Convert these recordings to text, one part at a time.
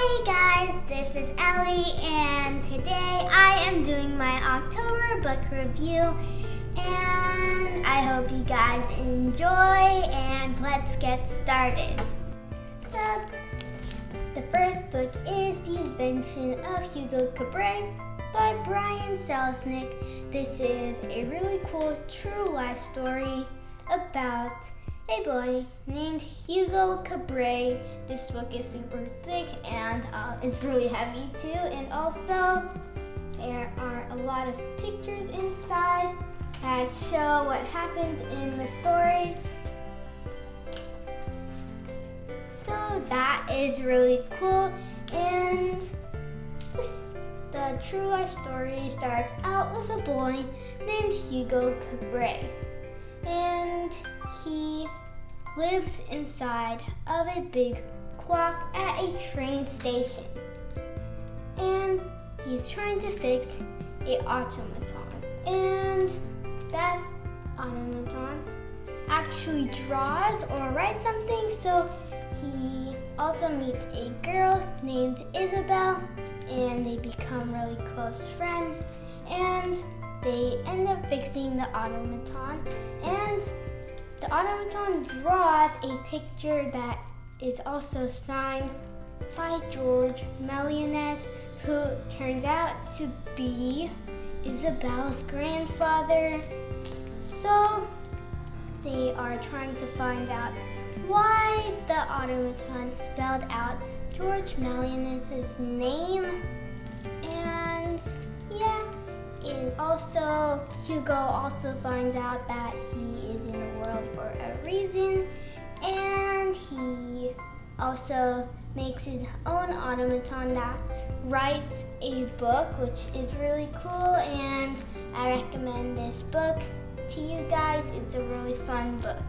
Hi guys, this is Ellie and today I am doing my October book review and I hope you guys enjoy and let's get started. So the first book is The Invention of Hugo Cabret by Brian Selznick. This is a really cool true life story about a boy named Hugo Cabret. This book is super thick and it's really heavy too, and also there are a lot of pictures inside that show what happens in the story. So that is really cool, and the true life story starts out with a boy named Hugo Cabret, and he lives inside of a big clock at a train station, and he's trying to fix an automaton, and that automaton actually draws or writes something. So he also meets a girl named Isabel and they become really close friends, and they end up fixing the automaton, and the automaton draws a picture that is also signed by George Meliones, who turns out to be Isabel's grandfather. So they are trying to find out why the automaton spelled out George Meliones' name, and and also Hugo also finds out that he is in the world for a reason, and he also makes his own automaton that writes a book, which is really cool, and I recommend this book to you guys. It's a really fun book.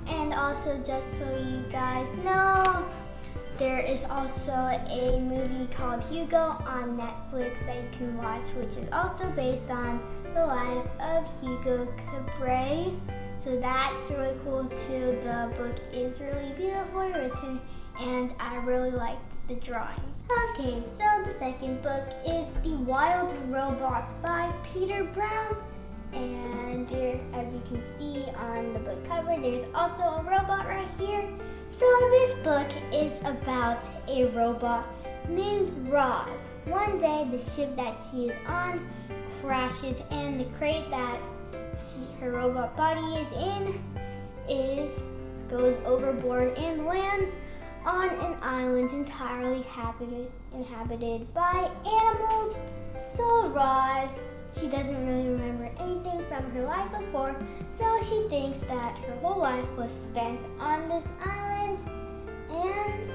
And also, just so you guys know, there is also a movie called Hugo on Netflix that you can watch, which is also based on the life of Hugo Cabret. So that's really cool too. The book is really beautifully written and I really liked the drawings. Okay, so the second book is The Wild Robots by Peter Brown. And there, as you can see on the book cover, there's also a robot right here. So this book is about a robot named Roz. One day the ship that she is on crashes, and the crate that her robot body is in goes overboard and lands on an island entirely inhabited by animals. So Roz, she doesn't really remember anything from her life before, so she thinks that her whole life was spent on this island. And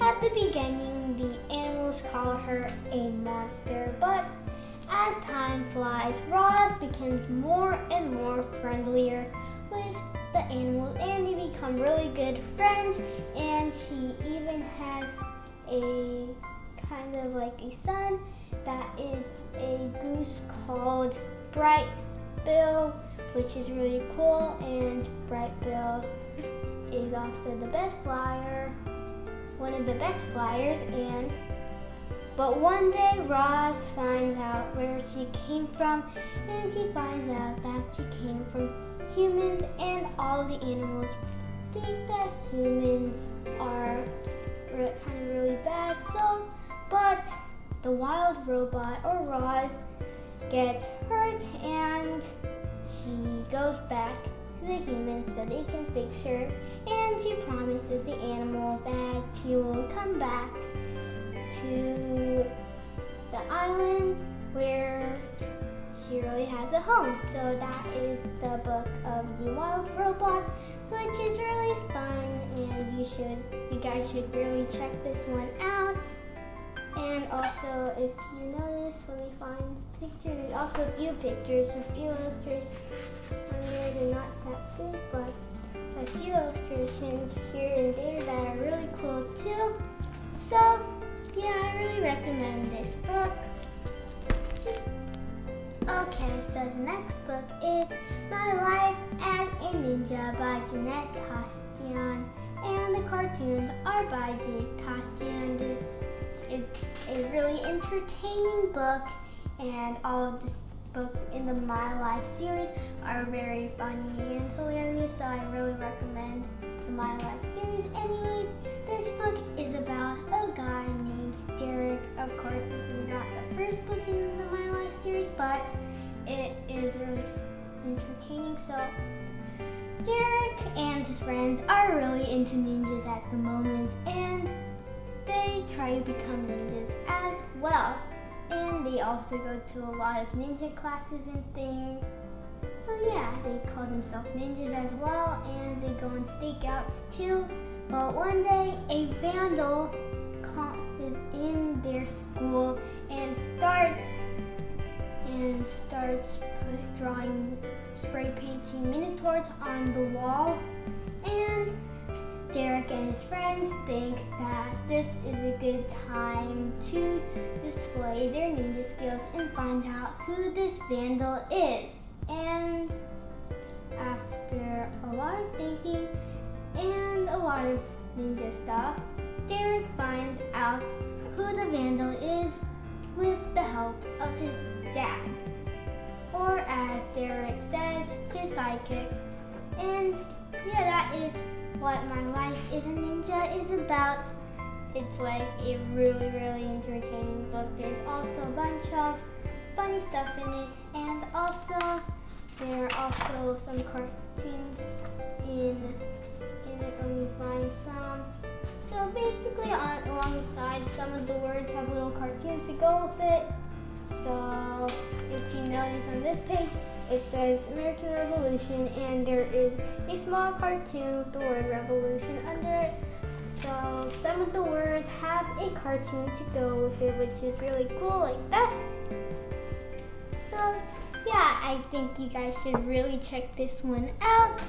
at the beginning, the animals call her a monster, but as time flies, Roz becomes more and more friendlier with the animals, and they become really good friends, and she even has a kind of like a son that is a goose called Bright Bill, which is really cool, and Bright Bill is also the best flyer, one of the best flyers. But one day Roz finds out where she came from, and she finds out that she came from humans, and all the animals think that humans are kind of really bad. But the wild robot, or Roz, gets hurt, and she goes back to the humans so they can fix her, and she promises the animals that she will come back to the island where she really has a home. So that is the book of The Wild Robot, which is really fun, and you guys should really check this one out. And also, if you notice, let me find the picture. There's also a few pictures, a few illustrations on there. They're not that big, but a few illustrations here and there that are really cool too. So, yeah, I really recommend this book. Okay, so the next book is My Life as a Ninja by Jeanette Tashjian, and the cartoons are by Tashjian. This is a really entertaining book, and all of the books in the My Life series are very funny and hilarious, so I really recommend the My Life series. Anyways, this book is about a guy named Derek. Of course, this is not the first book in the My Life series, but it is really entertaining. So Derek and his friends are really into ninjas at the moment, and they try to become ninjas as well. And they also go to a lot of ninja classes and things. So yeah, they call themselves ninjas as well, and they go on stakeouts too. But one day, a vandal is in their school and starts drawing, spray painting minotaurs on the wall. And Derek and his friends think that this is a good time to display their ninja skills and find out who this vandal is. And after a lot of thinking and a lot of ninja stuff, Derek finds out who the vandal is with the help of his dad, or as Derek says, his sidekick. And yeah, that is what My Life as a Ninja is about. It's like a really, really entertaining book. There's also a bunch of funny stuff in it, and also there are also some cartoons in it. Let me find some. So basically alongside some of the words have little cartoons to go with it. So if you notice on this page, it says American Revolution, and there is a small cartoon with the word revolution under it. So some of the words have a cartoon to go with it, which is really cool, like that. So yeah, I think you guys should really check this one out.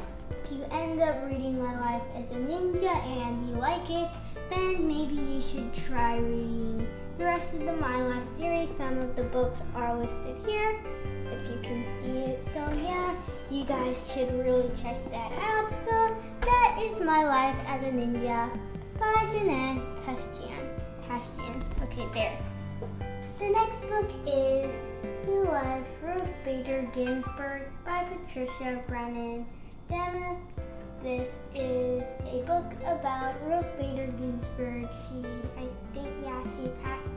If you end up reading My Life as a Ninja and you like it, then maybe you should try reading the rest of the My Life series. Some of the books are listed here, if you can see it. So yeah, you guys should really check that out. So that is My Life as a Ninja by Jeanette Tashjian. Okay, there. The next book is Who Was Ruth Bader Ginsburg by Patricia Brennan Demuth. This is a book about Ruth Bader Ginsburg. She passed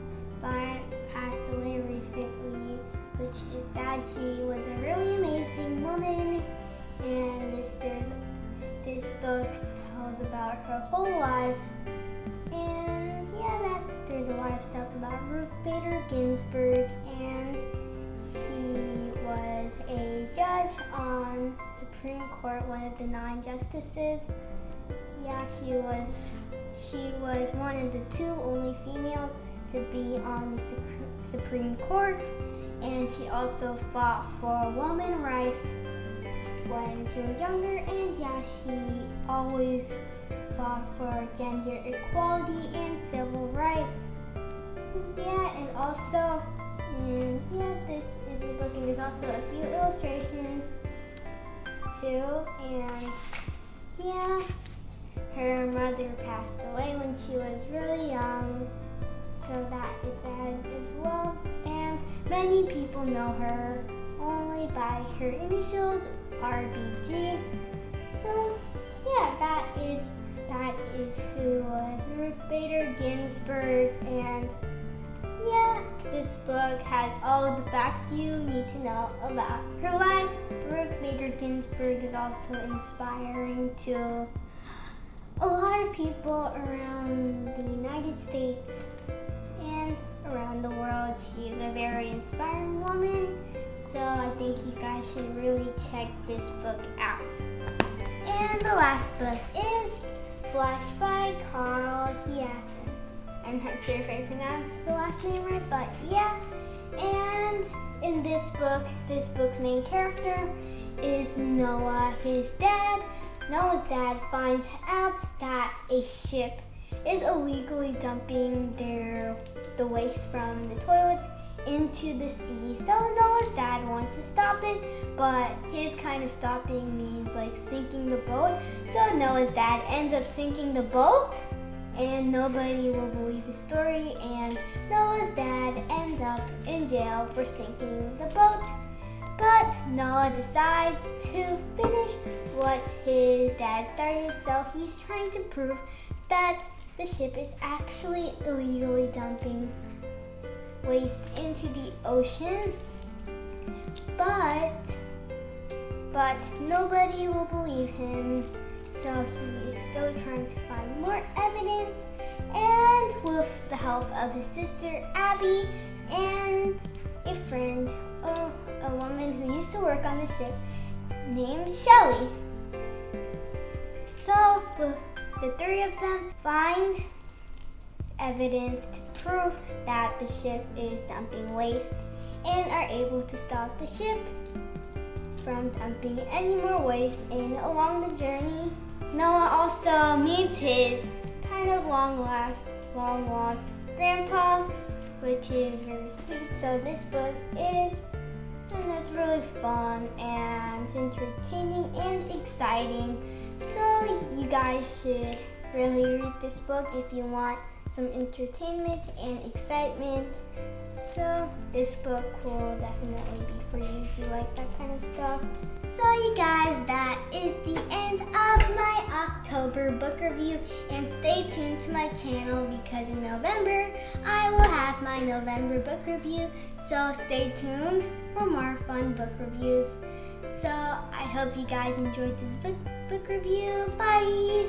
away recently, which is sad. She was a really amazing woman, and this book tells about her whole life. And yeah, there's a lot of stuff about Ruth Bader Ginsburg, and she was a judge on Supreme Court, one of the 9 justices. Yeah, she was one of the 2 only females to be on the Supreme Court, and she also fought for women's rights when she was younger, and yeah, she always fought for gender equality and civil rights. Yeah, and also, this is the book, and there's also a few illustrations too, and yeah, her mother passed away when she was really young, so that is sad as well. And many people know her only by her initials, RBG. So yeah, that is who was Ruth Bader Ginsburg. And yeah, this book has all of the facts you need to know about her life. Ruth Bader Ginsburg is also inspiring to a lot of people around the United States and around the world. She is a very inspiring woman, so I think you guys should really check this book out. And the last book is Flash by Carl Hiaasen. I'm not sure if I pronounced the last name right, but yeah. And in this book's main character is Noah. Noah's dad finds out that a ship is illegally dumping the waste from the toilets into the sea. So Noah's dad wants to stop it, but his kind of stopping means like sinking the boat. So Noah's dad ends up sinking the boat, and nobody will believe his story, and Noah's dad ends up in jail for sinking the boat. But Noah decides to finish what his dad started, so he's trying to prove that the ship is actually illegally dumping waste into the ocean. But nobody will believe him, so he is still trying to find more evidence, and with the help of his sister Abby and a friend, a woman who used to work on the ship named Shelly. So the three of them find evidence to prove that the ship is dumping waste and are able to stop the ship from dumping any more waste in. Along the journey, Noah also meets his kind of long lost grandpa, which is very sweet. So this book is, and it's really fun and entertaining and exciting. So you guys should really read this book if you want some entertainment and excitement. So this book will definitely be for you if you like that kind of stuff. So you guys, that is the end of my October book review, and stay tuned to my channel because in November I will have my November book review, so stay tuned for more fun book reviews. So I hope you guys enjoyed this book review. Bye!